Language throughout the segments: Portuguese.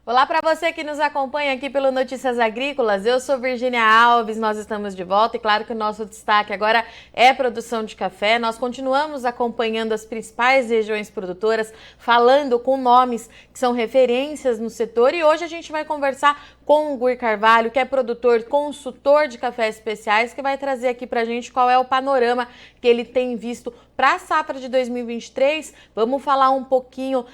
Olá para você que nos acompanha aqui pelo Notícias Agrícolas, eu sou Virgínia Alves, nós estamos de volta e claro que o nosso destaque agora é produção de café. Nós continuamos acompanhando as principais regiões produtoras, falando com nomes que são referências no setor e hoje a gente vai conversar com o Gui Carvalho, que é produtor, consultor de cafés especiais, que vai trazer aqui para a gente qual é o panorama que ele tem visto para a safra de 2023. Vamos falar um pouquinho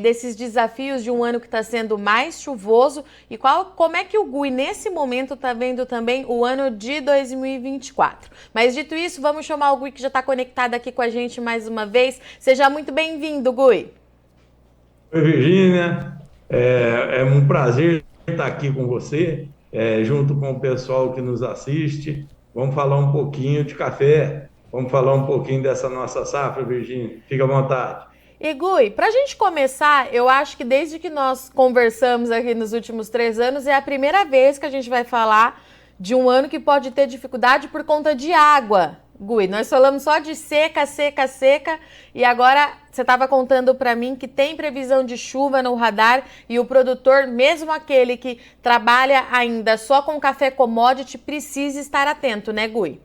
desses desafios de um ano que está sendo mais chuvoso e como é que o Gui, nesse momento, está vendo também o ano de 2024. Mas dito isso, vamos chamar o Gui, que já está conectado aqui com a gente mais uma vez. Seja muito bem-vindo, Gui. Oi, Virgínia. É um prazer estar aqui com você, junto com o pessoal que nos assiste. Vamos falar um pouquinho de café, vamos falar um pouquinho dessa nossa safra, Virgínia. Fica à vontade. E Gui, para a gente começar, eu acho que desde que nós conversamos aqui nos últimos 3 anos, é a primeira vez que a gente vai falar de um ano que pode ter dificuldade por conta de água. Gui, nós falamos só de seca, seca, seca, e agora você estava contando para mim que tem previsão de chuva no radar e o produtor, mesmo aquele que trabalha ainda só com café commodity, precisa estar atento, né, Gui?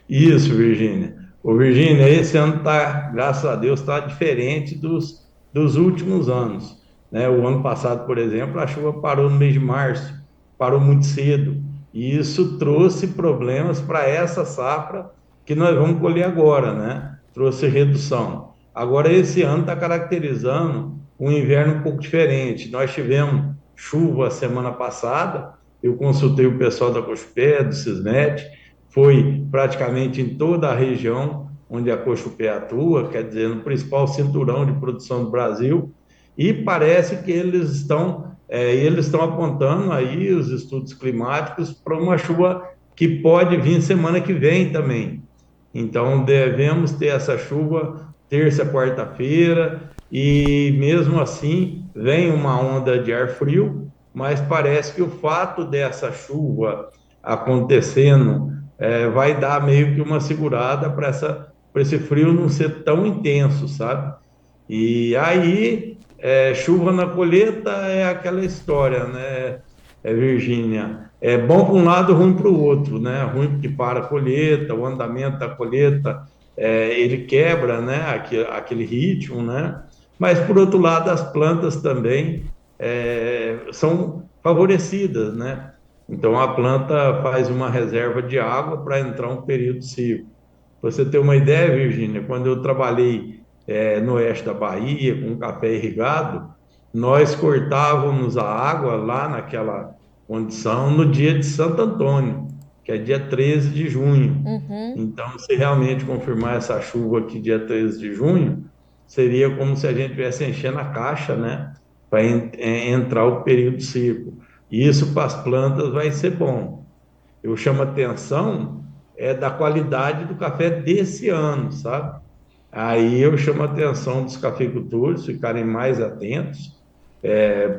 Isso, Virgínia. Ô, Virgínia, esse ano está, graças a Deus, está diferente dos últimos anos, né? O ano passado, por exemplo, a chuva parou no mês de março, parou muito cedo, e isso trouxe problemas para essa safra que nós vamos colher agora, né? Trouxe redução. Agora, esse ano está caracterizando um inverno um pouco diferente. Nós tivemos chuva a semana passada, eu consultei o pessoal da Cochupé, do Sisnet, foi praticamente em toda a região onde a Cochupé atua, quer dizer, no principal cinturão de produção do Brasil, e parece que eles estão apontando aí os estudos climáticos para uma chuva que pode vir semana que vem também. Então, devemos ter essa chuva terça, quarta-feira, e mesmo assim vem uma onda de ar frio, mas parece que o fato dessa chuva acontecendo vai dar meio que uma segurada para esse frio não ser tão intenso, sabe? E aí, chuva na colheita é aquela história, né, Virgínia? É bom para um lado, ruim para o outro, né? Ruim porque para a colheita, o andamento da colheita, ele quebra, né, aquele ritmo, né? Mas, por outro lado, as plantas também são favorecidas, né? Então, a planta faz uma reserva de água para entrar um período seco. Para você ter uma ideia, Virgínia, quando eu trabalhei no oeste da Bahia, com café irrigado, nós cortávamos a água lá naquela condição no dia de Santo Antônio, que é dia 13 de junho. Uhum. Então, se realmente confirmar essa chuva aqui, dia 13 de junho, seria como se a gente estivesse enchendo a caixa, né? Para entrar o período seco. E isso para as plantas vai ser bom. Eu chamo a atenção da qualidade do café desse ano, sabe? Aí eu chamo a atenção dos cafeicultores ficarem mais atentos,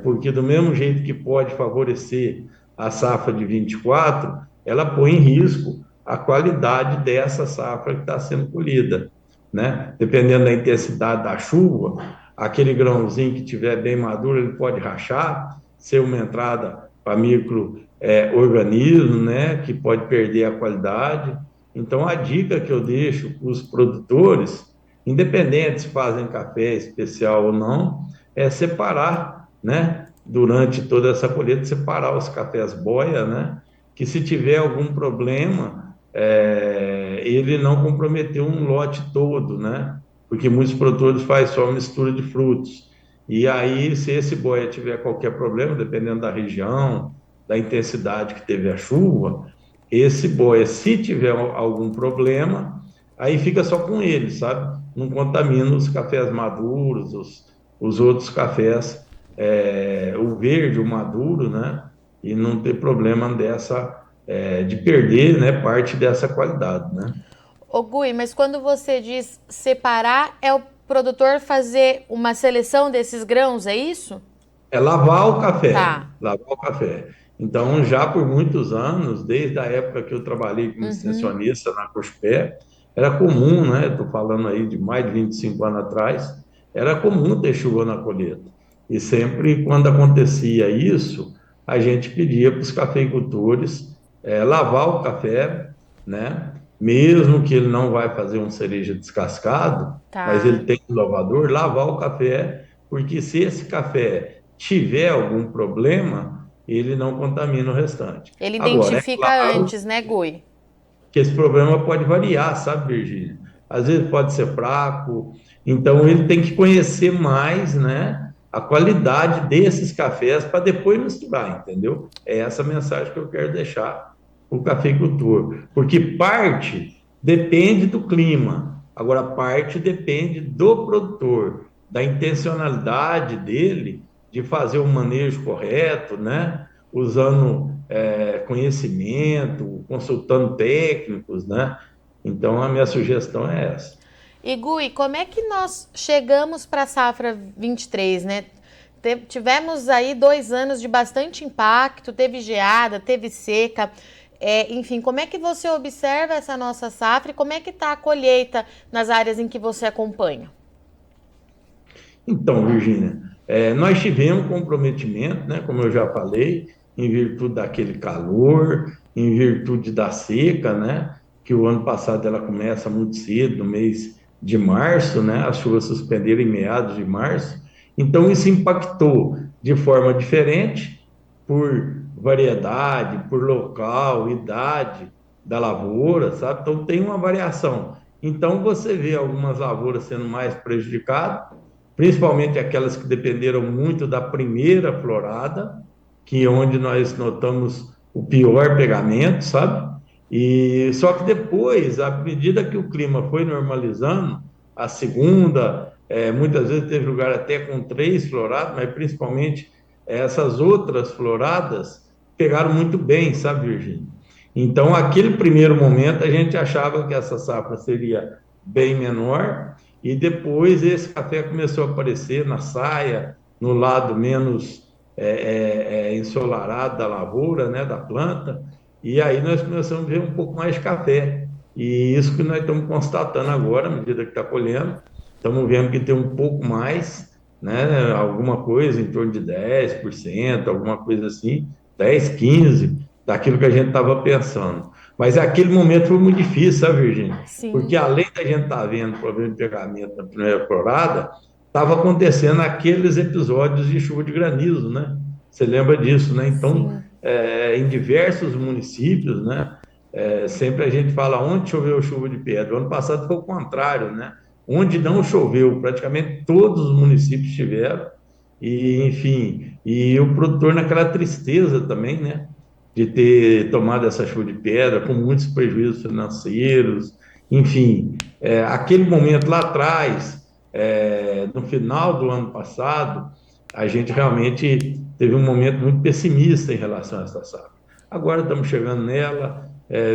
porque do mesmo jeito que pode favorecer a safra de 24, ela põe em risco a qualidade dessa safra que está sendo colhida, né? Dependendo da intensidade da chuva, aquele grãozinho que tiver bem maduro, ele pode rachar, ser uma entrada para micro-organismo, né? Que pode perder a qualidade. Então, a dica que eu deixo para os produtores, independente se fazem café especial ou não, é separar, né? Durante toda essa colheita, separar os cafés boia, né? Que se tiver algum problema, ele não comprometeu um lote todo, né? Porque muitos produtores fazem só mistura de frutos. E aí, se esse boia tiver qualquer problema, dependendo da região, da intensidade que teve a chuva, esse boia, se tiver algum problema, aí fica só com ele, sabe? Não contamina os cafés maduros, os outros cafés, o verde, o maduro, né? E não ter problema de perder, né, parte dessa qualidade, né? Ô Gui, mas quando você diz separar, é o produtor fazer uma seleção desses grãos, é isso? É lavar o café, Tá. lavar o café. Então, já por muitos anos, desde a época que eu trabalhei como Uhum. extensionista na Cochupé, era comum, né? Estou falando aí de mais de 25 anos atrás, era comum ter chuva na colheita. E sempre quando acontecia isso, a gente pedia para os cafeicultores lavar o café, né? Mesmo que ele não vai fazer um cereja descascado, mas ele Tá. tem um lavador, lavar o café, porque se esse café tiver algum problema, ele não contamina o restante. Ele Agora, é identifica claro antes, né, Gui? que esse problema pode variar, sabe, Virgínia? Às vezes pode ser fraco, então ele tem que conhecer mais, né, a qualidade desses cafés para depois misturar, entendeu? É essa mensagem que eu quero deixar para o cafeicultor, porque parte depende do clima, agora parte depende do produtor, da intencionalidade dele de fazer o manejo correto, né? Usando conhecimento, consultando técnicos, né? Então, a minha sugestão é essa. E Gui, como é que nós chegamos para a safra 23, né? Tivemos aí 2 anos de bastante impacto, teve geada, teve seca, enfim, como é que você observa essa nossa safra e como é que está a colheita nas áreas em que você acompanha? Então, Virgínia, nós tivemos comprometimento, né, como eu já falei, em virtude daquele calor, em virtude da seca, né, que o ano passado ela começa muito cedo, no mês de março, né, as chuvas suspenderam em meados de março, então isso impactou de forma diferente, por variedade, por local, idade da lavoura, sabe? Então tem uma variação. Então você vê algumas lavouras sendo mais prejudicadas, principalmente aquelas que dependeram muito da primeira florada, que é onde nós notamos o pior pegamento, sabe? E só que depois, à medida que o clima foi normalizando, a segunda, muitas vezes teve lugar até com 3 floradas, mas principalmente essas outras floradas pegaram muito bem, sabe, Virgínia? Então, aquele primeiro momento, a gente achava que essa safra seria bem menor, e depois esse café começou a aparecer na saia, no lado menos ensolarado da lavoura, né, da planta, e aí nós começamos a ver um pouco mais de café. E isso que nós estamos constatando agora, à medida que está colhendo, estamos vendo que tem um pouco mais, né, alguma coisa em torno de 10%, alguma coisa assim, 10, 15%, daquilo que a gente estava pensando. Mas aquele momento foi muito difícil, sabe, Virgínia? Porque Sim. além da gente estar vendo problema de pegamento na primeira florada, estava acontecendo aqueles episódios de chuva de granizo, né? Você lembra disso, né? Então, Sim. em diversos municípios, né? Sempre a gente fala onde choveu chuva de pedra. O ano passado foi o contrário, né? Onde não choveu, praticamente todos os municípios tiveram. E, enfim, e o produtor naquela tristeza também, né? De ter tomado essa chuva de pedra, com muitos prejuízos financeiros, enfim, aquele momento lá atrás, no final do ano passado, a gente realmente teve um momento muito pessimista em relação a essa safra. Agora estamos chegando nela,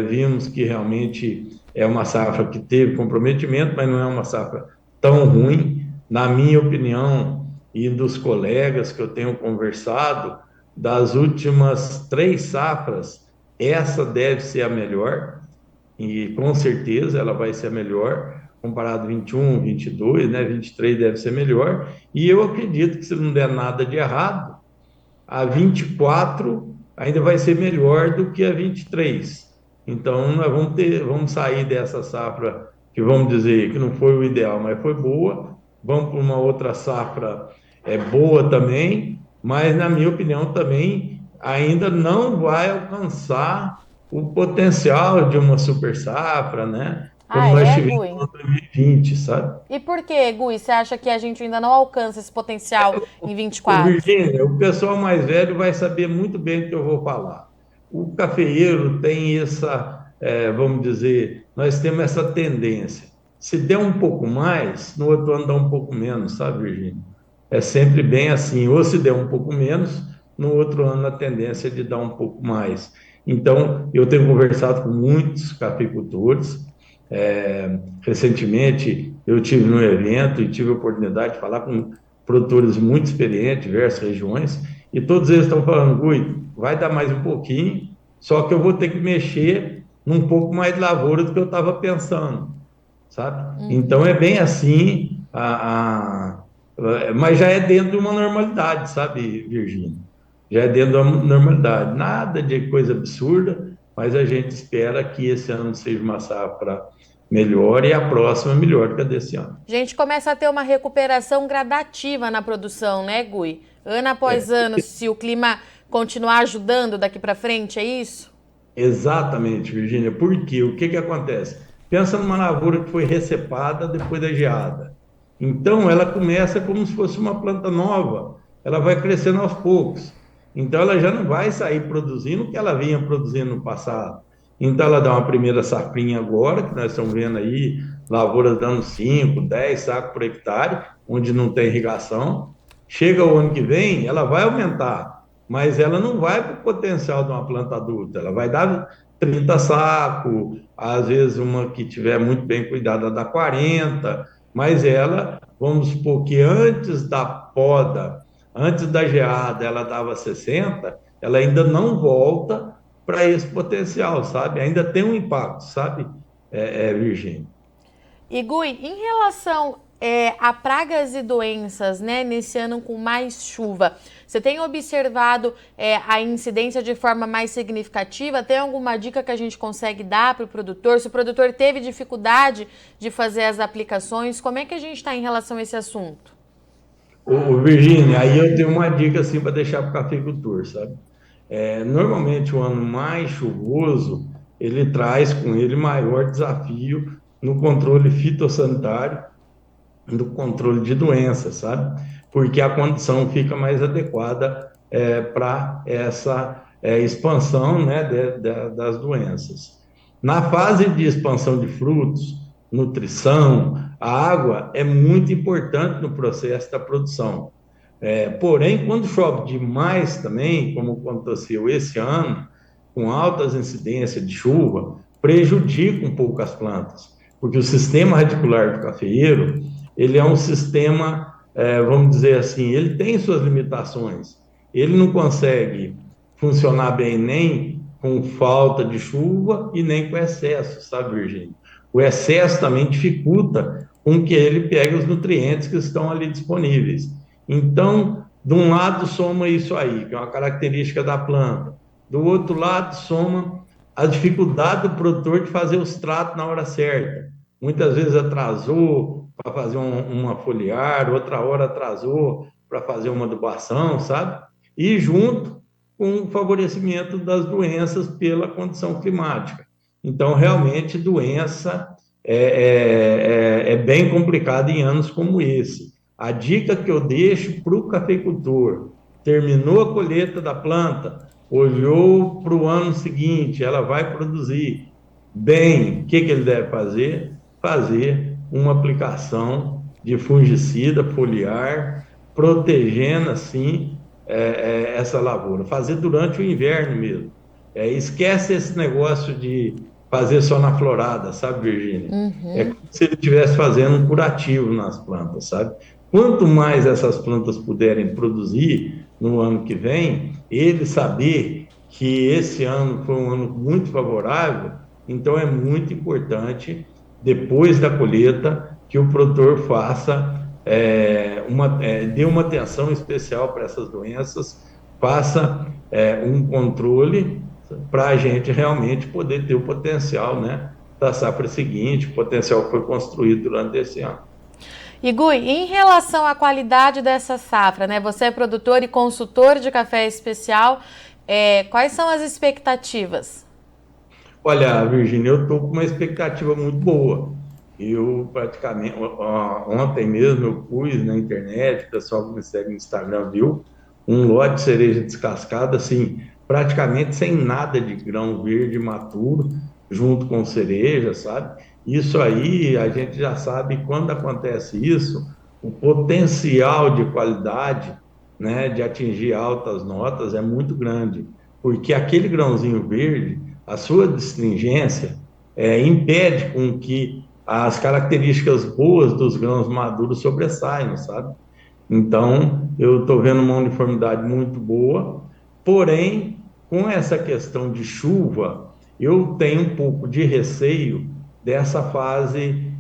vimos que realmente é uma safra que teve comprometimento, mas não é uma safra tão ruim. Na minha opinião, e dos colegas que eu tenho conversado, das últimas 3 safras, essa deve ser a melhor, e com certeza ela vai ser a melhor, comparado 21, 22, né? 23 deve ser melhor, e eu acredito que se não der nada de errado, a 24 ainda vai ser melhor do que a 23. Então, nós vamos sair dessa safra que vamos dizer que não foi o ideal, mas foi boa, vamos para uma outra safra boa também, mas na minha opinião também ainda não vai alcançar o potencial de uma super safra, né? Como Ah, nós é, tivemos Gui? em 2020, sabe? E por que, Gui, você acha que a gente ainda não alcança esse potencial em Ô, 24? Virgínia, o pessoal mais velho vai saber muito bem do que eu vou falar. O cafeeiro tem essa, vamos dizer, nós temos essa tendência. Se der um pouco mais, no outro ano dá um pouco menos, sabe, Virgínia? É sempre bem assim. Ou se der um pouco menos, no outro ano a tendência é de dar um pouco mais. Então, eu tenho conversado com muitos cafeicultores. Recentemente, eu tive no evento e tive a oportunidade de falar com produtores muito experientes, diversas regiões, e todos eles estão falando, Gui, vai dar mais um pouquinho, só que eu vou ter que mexer num pouco mais de lavoura do que eu estava pensando, sabe? Então é bem assim, Mas já é dentro de uma normalidade, sabe, Virgínia? Já é dentro de uma normalidade. Nada de coisa absurda, mas a gente espera que esse ano seja uma safra melhor e a próxima melhor que a desse ano. A gente começa a ter uma recuperação gradativa na produção, né, Gui? Ano após ano, se o clima continuar ajudando daqui para frente, é isso? Exatamente, Virgínia. Por quê? O que que acontece? Pensa numa lavoura que foi recepada depois da geada. Então, ela começa como se fosse uma planta nova. Ela vai crescendo aos poucos. Então, ela já não vai sair produzindo o que ela vinha produzindo no passado. Então, ela dá uma primeira safrinha agora, que nós estamos vendo aí, lavouras dando 5, 10 sacos por hectare, onde não tem irrigação. Chega o ano que vem, ela vai aumentar, mas ela não vai para o potencial de uma planta adulta, ela vai dar 30 sacos, às vezes uma que tiver muito bem cuidada dá 40, mas ela, vamos supor que antes da poda, antes da geada, ela dava 60, ela ainda não volta para esse potencial, sabe? Ainda tem um impacto, sabe, Virgínia? E Gui, em relação a pragas e doenças, né, nesse ano com mais chuva, você tem observado a incidência de forma mais significativa? Tem alguma dica que a gente consegue dar para o produtor? Se o produtor teve dificuldade de fazer as aplicações, como é que a gente está em relação a esse assunto? Virgínia, aí eu tenho uma dica assim para deixar para o cafeicultor, sabe? Normalmente o ano mais chuvoso ele traz com ele maior desafio no controle fitossanitário, no controle de doenças, sabe? Porque a condição fica mais adequada para essa expansão, né, das doenças. Na fase de expansão de frutos, nutrição, a água é muito importante no processo da produção. Porém, quando chove demais também, como aconteceu esse ano, com altas incidências de chuva, prejudica um pouco as plantas, porque o sistema radicular do cafeeiro, ele é um sistema, vamos dizer assim, ele tem suas limitações. Ele não consegue funcionar bem nem com falta de chuva e nem com excesso, sabe, Virgínia? O excesso também dificulta com que ele pegue os nutrientes que estão ali disponíveis. Então, de um lado soma isso aí, que é uma característica da planta. Do outro lado soma a dificuldade do produtor de fazer os tratos na hora certa. Muitas vezes atrasou para fazer uma foliar, outra hora atrasou para fazer uma adubação, sabe? E junto com o favorecimento das doenças pela condição climática. Então, realmente, doença é bem complicada em anos como esse. A dica que eu deixo para o cafeicultor: terminou a colheita da planta, olhou para o ano seguinte, ela vai produzir bem, o que ele deve fazer? Fazer uma aplicação de fungicida foliar, protegendo assim essa lavoura. Fazer durante o inverno mesmo. Esquece esse negócio de fazer só na florada, sabe, Virgínia? É como se ele estivesse fazendo um curativo nas plantas, sabe? Quanto mais essas plantas puderem produzir no ano que vem, ele saber que esse ano foi um ano muito favorável, então é muito importante, depois da colheita, que o produtor faça dê uma atenção especial para essas doenças, faça um controle para a gente realmente poder ter o potencial, né, da safra seguinte, o potencial que foi construído durante esse ano. E Gui, em relação à qualidade dessa safra, né? Você é produtor e consultor de café especial, quais são as expectativas? Olha, Virgínia, eu estou com uma expectativa muito boa. Eu praticamente, ontem mesmo eu pus na internet, o pessoal que me segue no Instagram viu, um lote de cereja descascada, assim, praticamente sem nada de grão verde maturo, junto com cereja, sabe? Isso aí, a gente já sabe, quando acontece isso, o potencial de qualidade, né, de atingir altas notas é muito grande, porque aquele grãozinho verde, a sua astringência, impede com que as características boas dos grãos maduros sobressaiam, sabe? Então, eu estou vendo uma uniformidade muito boa, porém, com essa questão de chuva, eu tenho um pouco de receio dessa fase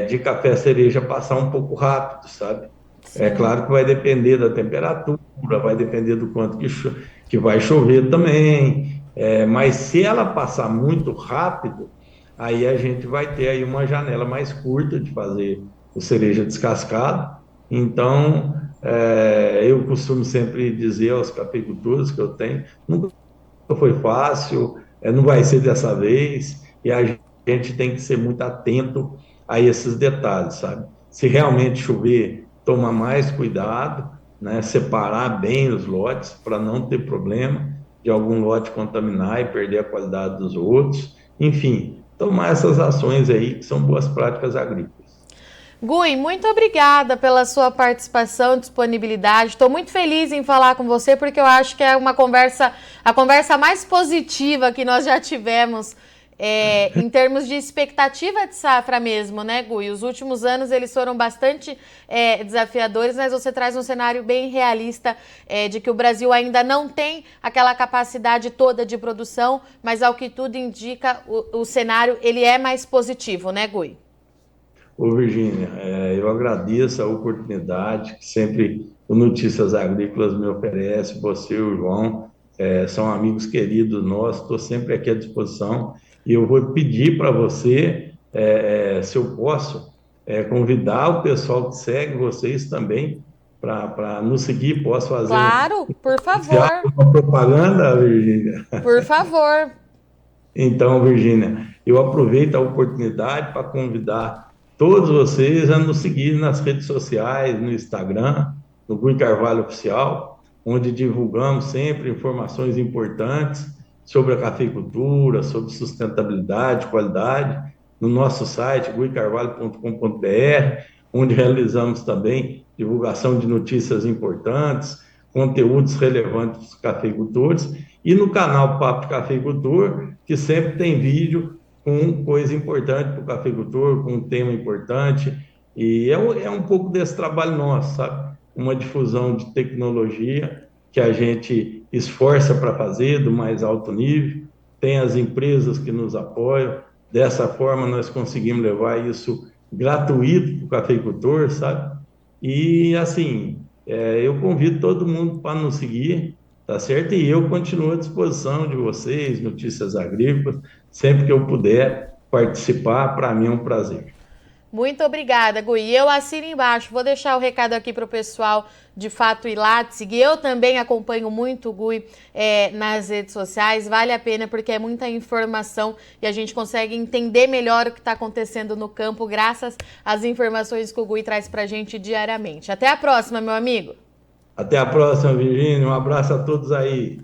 de café cereja passar um pouco rápido, sabe? É Sim. claro que vai depender da temperatura, vai depender do quanto que vai chover também. Mas se ela passar muito rápido, aí a gente vai ter aí uma janela mais curta de fazer o cereja descascado. Então, eu costumo sempre dizer aos cafeicultores que eu tenho, nunca foi fácil, não vai ser dessa vez, e a gente tem que ser muito atento a esses detalhes, sabe? Se realmente chover, toma mais cuidado, né? Separar bem os lotes para não ter problema de algum lote contaminar e perder a qualidade dos outros. Enfim, tomar essas ações aí que são boas práticas agrícolas. Gui, muito obrigada pela sua participação, disponibilidade. Estou muito feliz em falar com você porque eu acho que é a conversa mais positiva que nós já tivemos em termos de expectativa de safra mesmo, né, Gui? Os últimos anos eles foram bastante desafiadores, mas você traz um cenário bem realista de que o Brasil ainda não tem aquela capacidade toda de produção, mas ao que tudo indica, o cenário ele é mais positivo, né, Gui? Ô, Virgínia, eu agradeço a oportunidade que sempre o Notícias Agrícolas me oferece. Você e o João são amigos queridos nossos, estou sempre aqui à disposição. E eu vou pedir para você, se eu posso, convidar o pessoal que segue vocês também para nos seguir. Posso fazer Claro, por iniciar favor. uma propaganda, Virgínia? Por favor. Então, Virgínia, eu aproveito a oportunidade para convidar todos vocês a nos seguir nas redes sociais, no Instagram, no Gui Carvalho Oficial, onde divulgamos sempre informações importantes sobre a cafeicultura, sobre sustentabilidade, qualidade, no nosso site, guicarvalho.com.br, onde realizamos também divulgação de notícias importantes, conteúdos relevantes para os cafeicultores, e no canal Papo Cafeicultor, que sempre tem vídeo com coisa importante para o cafeicultor, com um tema importante, e é um pouco desse trabalho nosso, sabe? Uma difusão de tecnologia que a gente esforça para fazer do mais alto nível, tem as empresas que nos apoiam, dessa forma nós conseguimos levar isso gratuito para o cafeicultor, sabe? E assim, eu convido todo mundo para nos seguir, tá certo? E eu continuo à disposição de vocês, Notícias Agrícolas, sempre que eu puder participar, para mim é um prazer. Muito obrigada, Gui. Eu assino embaixo. Vou deixar o recado aqui para o pessoal de fato ir lá te seguir. Eu também acompanho muito o Gui nas redes sociais. Vale a pena porque é muita informação e a gente consegue entender melhor o que está acontecendo no campo graças às informações que o Gui traz para a gente diariamente. Até a próxima, meu amigo. Até a próxima, Virgínia. Um abraço a todos aí.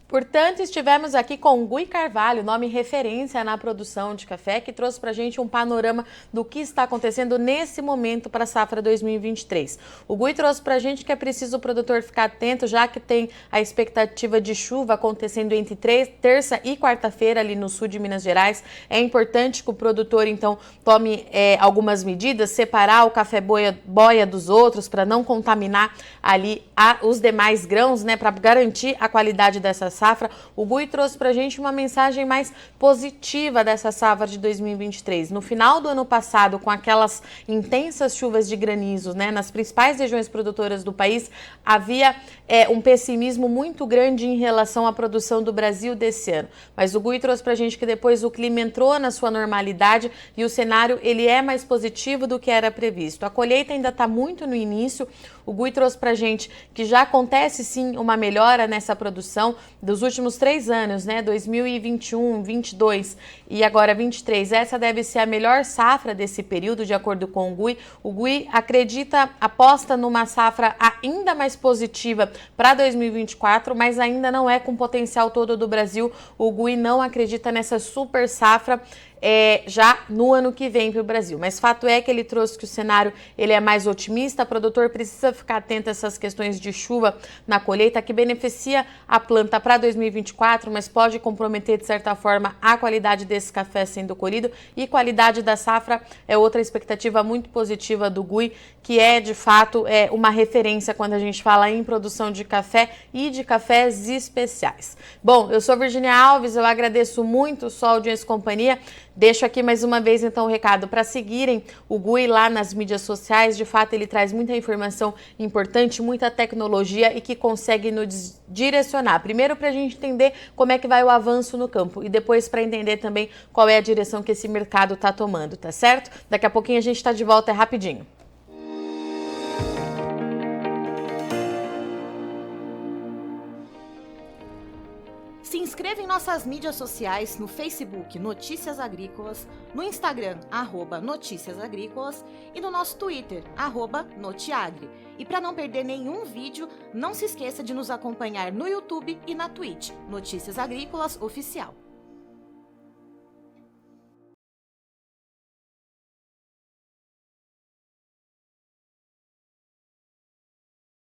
Portanto, estivemos aqui com o Gui Carvalho, nome referência na produção de café, que trouxe para a gente um panorama do que está acontecendo nesse momento para a safra 2023. O Gui trouxe para a gente que é preciso o produtor ficar atento, já que tem a expectativa de chuva acontecendo entre terça e quarta-feira ali no sul de Minas Gerais. É importante que o produtor, então, tome algumas medidas, separar o café boia dos outros, para não contaminar ali os demais grãos, né, para garantir a qualidade dessa safra. O Gui trouxe para a gente uma mensagem mais positiva dessa safra de 2023. No final do ano passado, com aquelas intensas chuvas de granizo, né, nas principais regiões produtoras do país, havia um pessimismo muito grande em relação à produção do Brasil desse ano. Mas o Gui trouxe para a gente que depois o clima entrou na sua normalidade e o cenário ele é mais positivo do que era previsto. A colheita ainda está muito no início. O Gui trouxe para a gente que já acontece sim uma melhora nessa produção dos últimos 3 anos, né? 2021, 22 e agora 23. Essa deve ser a melhor safra desse período, de acordo com o Gui. O Gui aposta numa safra ainda mais positiva para 2024, mas ainda não é com potencial todo do Brasil. O Gui não acredita nessa super safra já no ano que vem para o Brasil. Mas fato é que ele trouxe que o cenário ele é mais otimista, o produtor precisa ficar atento a essas questões de chuva na colheita, que beneficia a planta para 2024, mas pode comprometer, de certa forma, a qualidade desse café sendo colhido, e qualidade da safra é outra expectativa muito positiva do Gui, que é, de fato, uma referência quando a gente fala em produção de café e de cafés especiais. Bom, eu sou Virgínia Alves, eu agradeço muito sua audiência e companhia. Deixo aqui mais uma vez então o recado para seguirem o Gui lá nas mídias sociais. De fato, ele traz muita informação importante, muita tecnologia e que consegue nos direcionar. Primeiro para a gente entender como é que vai o avanço no campo e depois para entender também qual é a direção que esse mercado está tomando, tá certo? Daqui a pouquinho a gente está de volta, é rapidinho. Se inscreva em nossas mídias sociais, no Facebook Notícias Agrícolas, no Instagram @Notícias Agrícolas e no nosso Twitter @Notiagre. E para não perder nenhum vídeo, não se esqueça de nos acompanhar no YouTube e na Twitch, Notícias Agrícolas Oficial.